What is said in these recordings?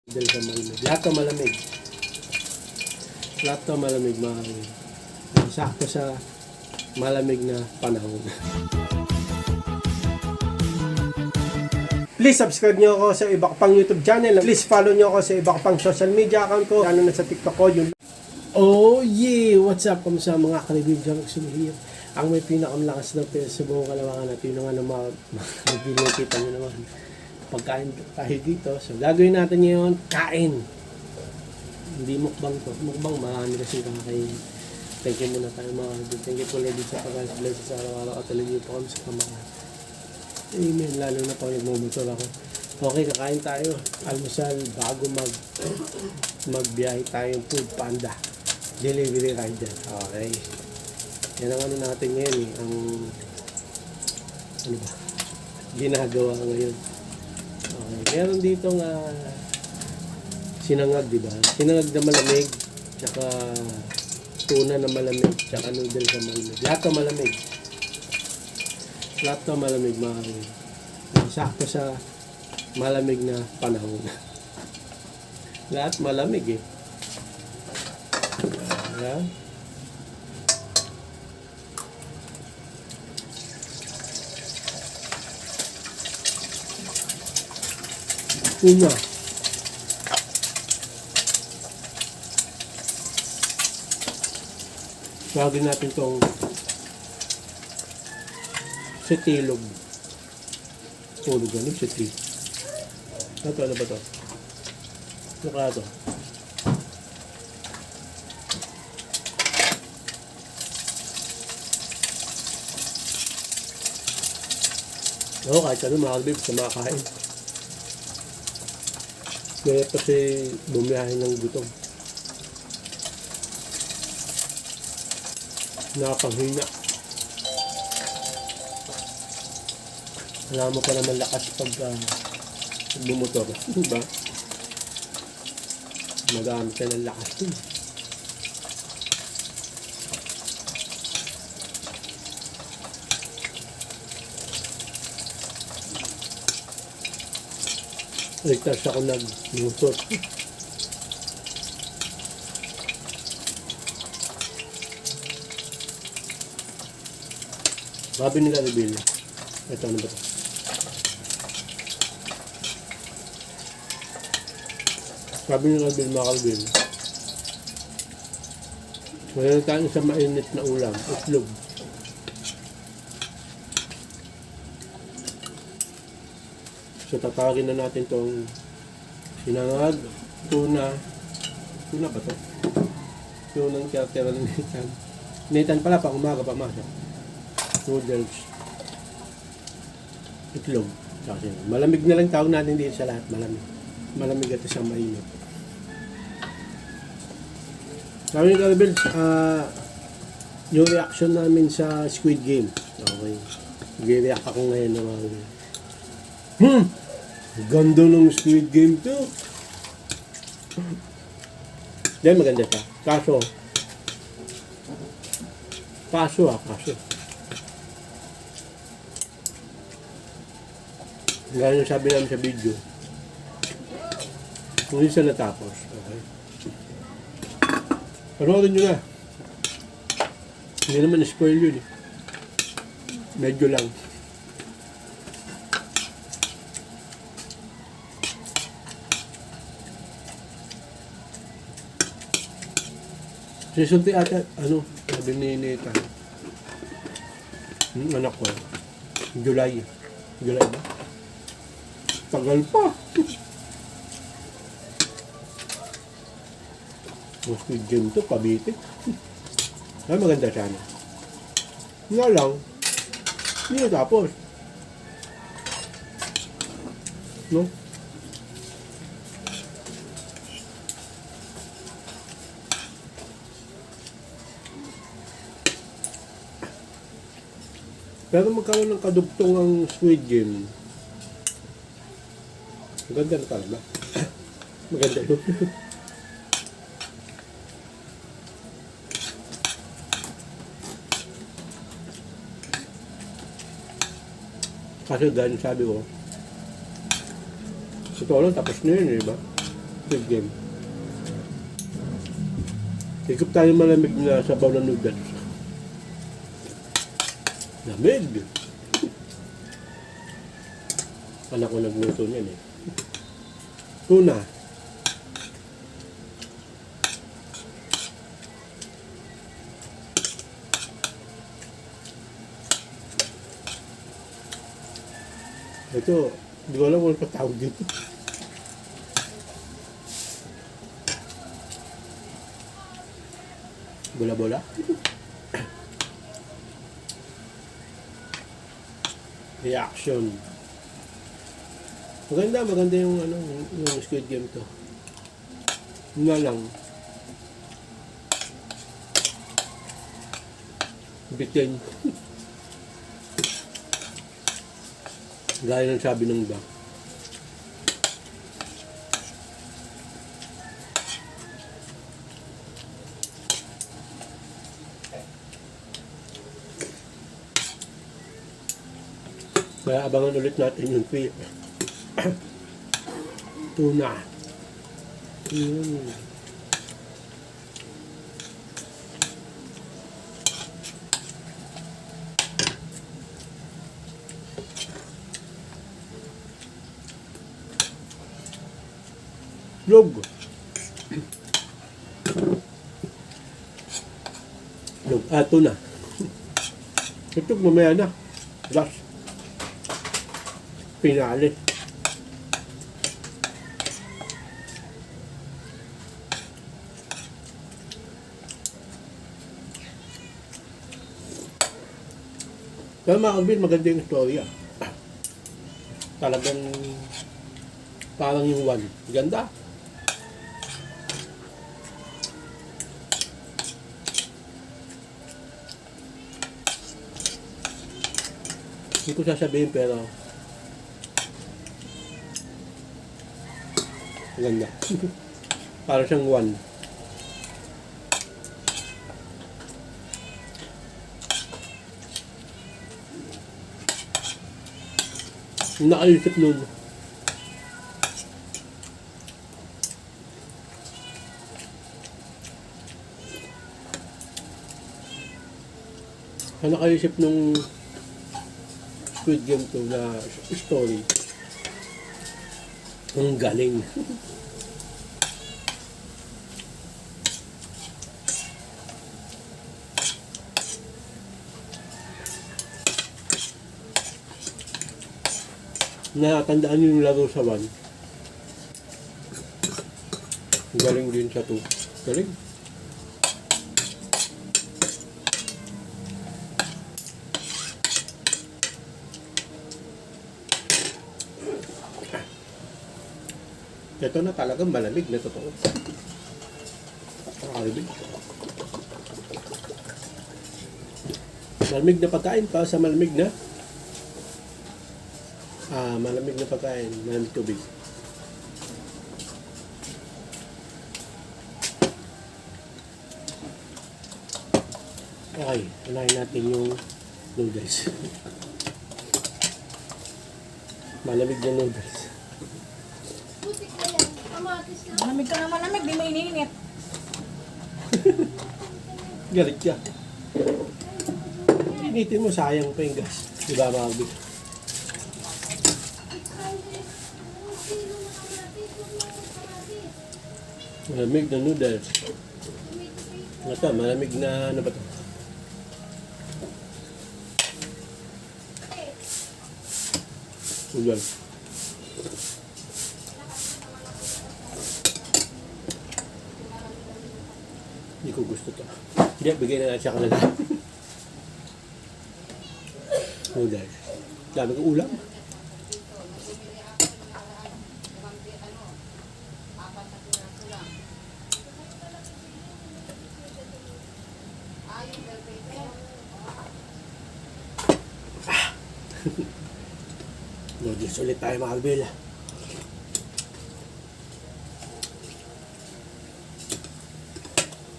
Dahil sa malamig. Lahat to malamig. Lahat to malamig, mga kaibigan. Sakto sa malamig na panahon. Please subscribe nyo ako sa iba ko pang YouTube channel. Please follow nyo ako sa iba ko pang social media account ko. Lalo na sa TikTok ko. Yun. Oh yeah! What's up? Kamusta mga kaibigan? Here. Ang may pinakamlakas ng pesa sa buong kalawangan at yun nga naman nakita nyo naman. Pagkain tayo dito. So, gagawin natin ngayon, kain. Hindi mukbang to. Mukbang, marami kasi kakain. Thank you muna tayo mga kaibigan. Thank you po ladies sa pag-bless sa araw-araw at talagang po kami sa pamakan. Amen. Lalo na po nagmumotor ako. Okay, kakain tayo. Almusal bago magbiyahe tayong Food Panda. Delivery rider. Okay. Yan ang ano natin ngayon eh. Ang ano ba? Ginagawa ngayon. Okay. Meron dito nga sinangag, di ba? Sinangag na malamig, tsaka tuna na malamig, tsaka noodle na malamig. Lahat to malamig. Lahat to malamig, mga kaibigan. Sakto sa malamig na panahon. Lahat malamig eh. Ayan. Tuna. Tawagin natin itong setilog. Puro ganun, setilog. Ano ba ito? Ano kaya ito? Oo, kahit ano mga kalbib sa mga kain. Kaya kasi bumiyahin ng gutom. Nakapanghina. Alam mo pa naman lakas pag bumotor. Diba? Magamit ka ng lakas din. Ligtas ako nag-motor. Sabi nila reveal. Ito ano ba ito? Sabi nila reveal mga kalbil. Mayroon tayong sa mainit na ulam. Itlog. So tatawagin na natin itong sinangag, tuna. Tuna ba ito? Tunang tiyatira ng Nathan. Nathan pala pang umaga pa masa. Noodles. Itlog. Kasi malamig na lang tawag natin dito sa lahat. Malamig. Malamig at isang mainit. Sabi ni Calvin, yung reaction namin sa Squid Game. Okay. Nag-react ako ngayon ng mga ganda ng Squid Game to. Diyan maganda siya. Kaso. Gaya yung sabi namin sa video. Hindi siya natapos. Okay. Panoorin nyo na. Hindi naman spoil yun eh. Medyo lang. Sisunti ata, sabi ni Nathan. Anak ko. July ba? Tagal pa. Mas Squid Game to, pabitik. Ay, maganda siya na. Nga lang, hindi na tapos. No? Pero magkaroon ng kadugtong ang Squid Game. Maganda na talaga. Maganda yun. Kasi dahil sabi ko, sa totoo lang tapos na yun, di ba? Good game. Higop tayo malamig na sabaw ng noodles. Lamig! Anak ko nagluto niyan eh. Tuna. Ito, hindi ko alam kung ano patawag dito. Bola-bola. Reaction. Maganda yung ano, yung Squid Game to. Nga lang. Bitin. Gaya ng sabi ng iba. Kaya abangan ulit natin yung tuna. Yun. Log. Log. Tuna. Ito mamaya na. Last. Pinali. Kaya mga kabin, maganda yung istorya. Talagang parang yung one. Ganda. Hindi ko sasabihin pero ganda. Para siyang one. Nakaisip nun. Nakaisip nung Squid Game to na story. Ang galing. Natandaan yung laro sa 1. Galing din sa 2. Galing. Ito na talagang malamig na totoo. Malamig. Malamig na pagkain pa sa malamig na malamig na pagkain, malamig tubig. Okay, unahin natin yung noodles. Malamig na noodles. Malamig ka na malamig, di mo iniinit. Galit ka. Initin mo, sayang pa yung gas. Diba mga kabig? Malamig na noodles. Ito, malamig na ano ba ito? Noodles. Hindi ko gusto to. Hindi, bigay na natin siya kanila. Noodles. Dami kong ulam. Noodles ulit tayo mga kabila.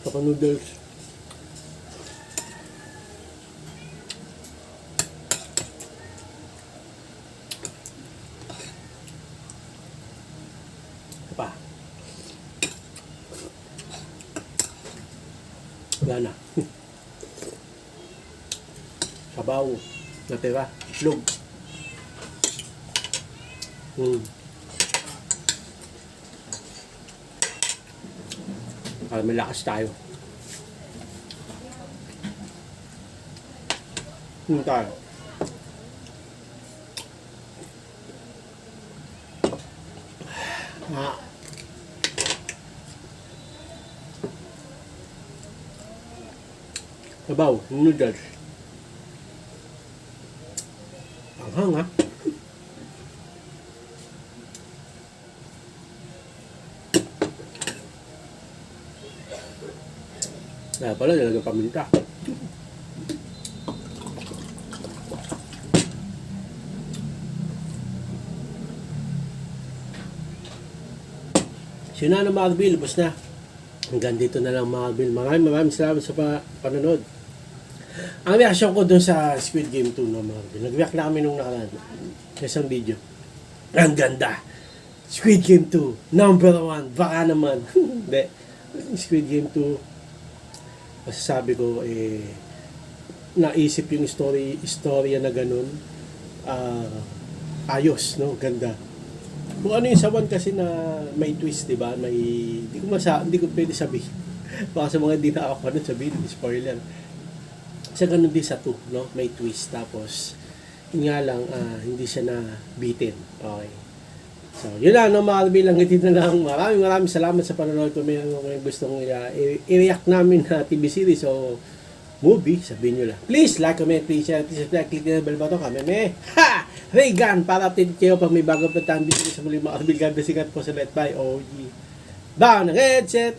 Kapag noodles. Pa. Wala na. Sabaw. Natira. Itlog. Para may lakas tayo. Tayo. Sabaw, noodles. Anghang ha. Kaya pala nilagyan paminta. Sina na Marvel, bus na. Hanggang dito na lang Marvel. Maraming salamat sa panonood. Ang reaction ko dun sa Squid Game 2 na Marvel. Nag-react na kami nung nakaraan. Isang video. Ang ganda. Squid Game 2, number 1. Baka naman. Hindi. Squid Game 2, masasabi ko, naisip yung istorya na ganun. Ayos, no? Ganda. Kung ano yung sa 1 kasi na may twist, di ba? May, hindi ko pwede sabihin. Baka sa mga hindi na ako sabihin, spoiler. Sa ganun din sa 2, no? May twist. Tapos, yun nga lang, hindi siya na bitin. Okay. So, yun lang, no? Marvel lang, dito na lang. Maraming salamat sa panonood. Kung may gustong i-react namin na TV series o movie, sabihin nyo lang. Please, like, comment, please share, please subscribe, click na bell button, kami. Ha! Regan, para update kayo pag may bagong patang video sa muli Marvel. God bless, sikat po sa Let's Buy. Oh, yeah. Down ang headset!